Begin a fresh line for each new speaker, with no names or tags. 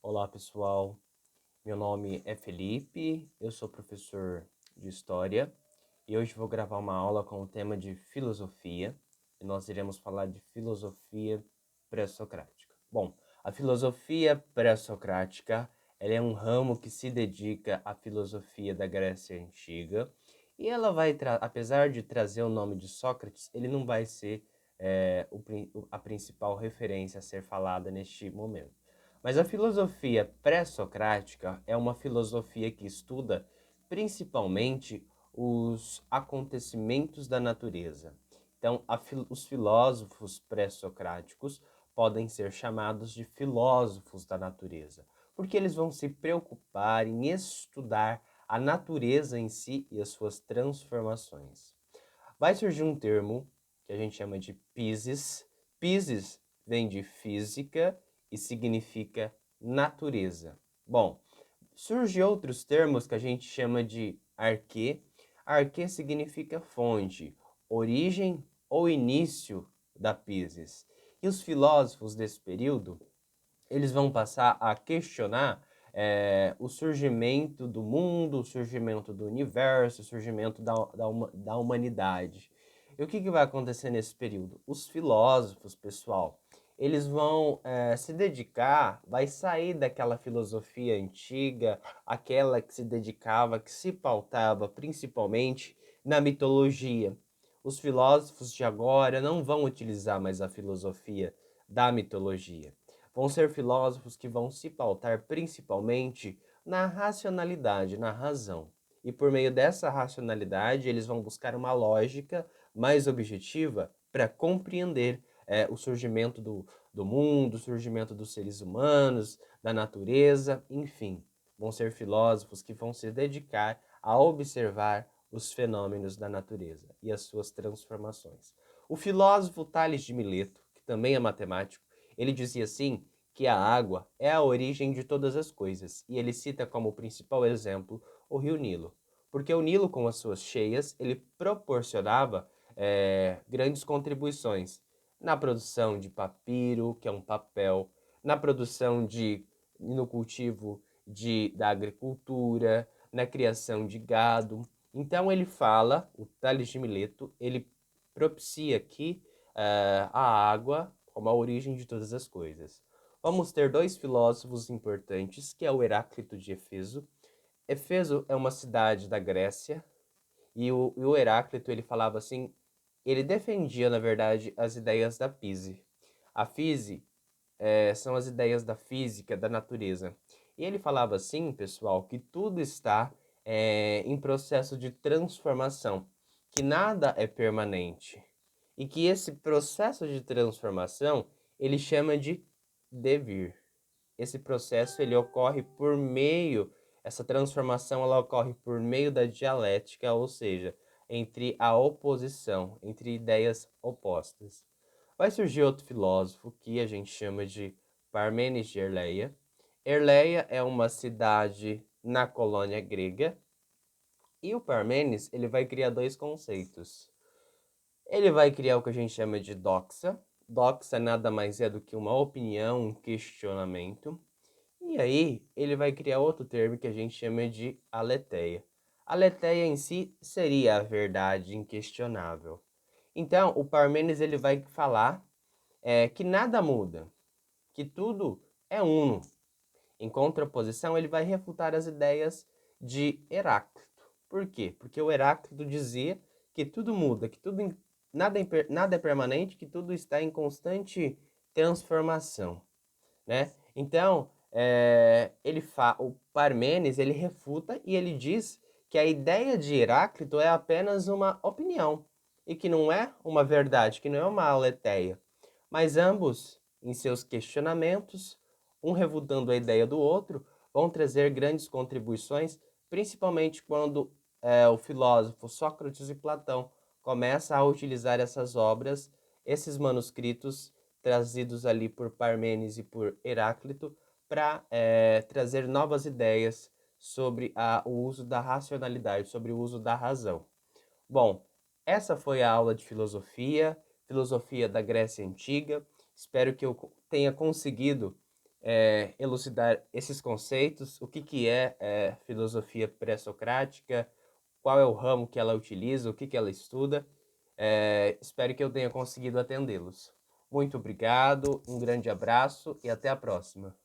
Olá, pessoal. Meu nome é Felipe, eu sou professor de História e hoje vou gravar uma aula com o tema de filosofia e nós iremos falar de filosofia pré-socrática. Bom, a filosofia pré-socrática ela é um ramo que se dedica à filosofia da Grécia Antiga e ela vai, apesar de trazer o nome de Sócrates, ele não vai ser a principal referência a ser falada neste momento. Mas a filosofia pré-socrática é uma filosofia que estuda principalmente os acontecimentos da natureza. Então, os filósofos pré-socráticos podem ser chamados de filósofos da natureza, porque eles vão se preocupar em estudar a natureza em si e as suas transformações. Vai surgir um termo que a gente chama de physis. Physis vem de física e significa natureza. Bom, surgem outros termos que a gente chama de arquê. Arquê significa fonte, origem ou início da physis. E os filósofos desse período, eles vão passar a questionar o surgimento do mundo, o surgimento do universo, o surgimento da humanidade. E o que vai acontecer nesse período? Os filósofos, pessoal, eles vão se dedicar, vai sair daquela filosofia antiga, aquela que se dedicava, que se pautava principalmente na mitologia. Os filósofos de agora não vão utilizar mais a filosofia da mitologia. Vão ser filósofos que vão se pautar principalmente na racionalidade, na razão. E por meio dessa racionalidade, eles vão buscar uma lógica mais objetiva para compreender o surgimento do mundo, o surgimento dos seres humanos, da natureza, enfim. Vão ser filósofos que vão se dedicar a observar os fenômenos da natureza e as suas transformações. O filósofo Tales de Mileto, que também é matemático, ele dizia assim que a água é a origem de todas as coisas, e ele cita como principal exemplo o rio Nilo, porque o Nilo, com as suas cheias, ele proporcionava grandes contribuições na produção de papiro, que é um papel, na produção no cultivo da agricultura, na criação de gado. Então ele fala, o Tales de Mileto, ele propicia aqui a água como a origem de todas as coisas. Vamos ter dois filósofos importantes, que é o Heráclito de Éfeso. Éfeso é uma cidade da Grécia, e o Heráclito, ele falava assim, ele defendia, na verdade, as ideias da Pise. A Pise são as ideias da física, da natureza. E ele falava assim, pessoal, que tudo está em processo de transformação, que nada é permanente. E que esse processo de transformação, ele chama de devir. Esse processo ele ocorre por meio, essa transformação ela ocorre por meio da dialética, ou seja, entre a oposição, entre ideias opostas. Vai surgir outro filósofo que a gente chama de Parmênides de Erleia. Erleia é uma cidade na colônia grega e o Parmênides ele vai criar dois conceitos. Ele vai criar o que a gente chama de doxa. Doxa nada mais é do que uma opinião, um questionamento. E aí, ele vai criar outro termo que a gente chama de aletheia. A aletheia em si seria a verdade inquestionável. Então, o Parmênides ele vai falar que nada muda, que tudo é uno. Em contraposição, ele vai refutar as ideias de Heráclito. Por quê? Porque o Heráclito dizia que tudo muda, que nada é permanente, que tudo está em constante transformação, né? Então, o Parmênides ele refuta e ele diz que a ideia de Heráclito é apenas uma opinião e que não é uma verdade, que não é uma aletheia. Mas ambos, em seus questionamentos, um refutando a ideia do outro, vão trazer grandes contribuições, principalmente quando o filósofo Sócrates e Platão começa a utilizar essas obras, esses manuscritos trazidos ali por Parmênides e por Heráclito, para trazer novas ideias sobre o uso da racionalidade, sobre o uso da razão. Bom, essa foi a aula de filosofia da Grécia Antiga. Espero que eu tenha conseguido elucidar esses conceitos, o que é filosofia pré-socrática, qual é o ramo que ela utiliza, o que ela estuda. Espero que eu tenha conseguido atendê-los. Muito obrigado, um grande abraço e até a próxima.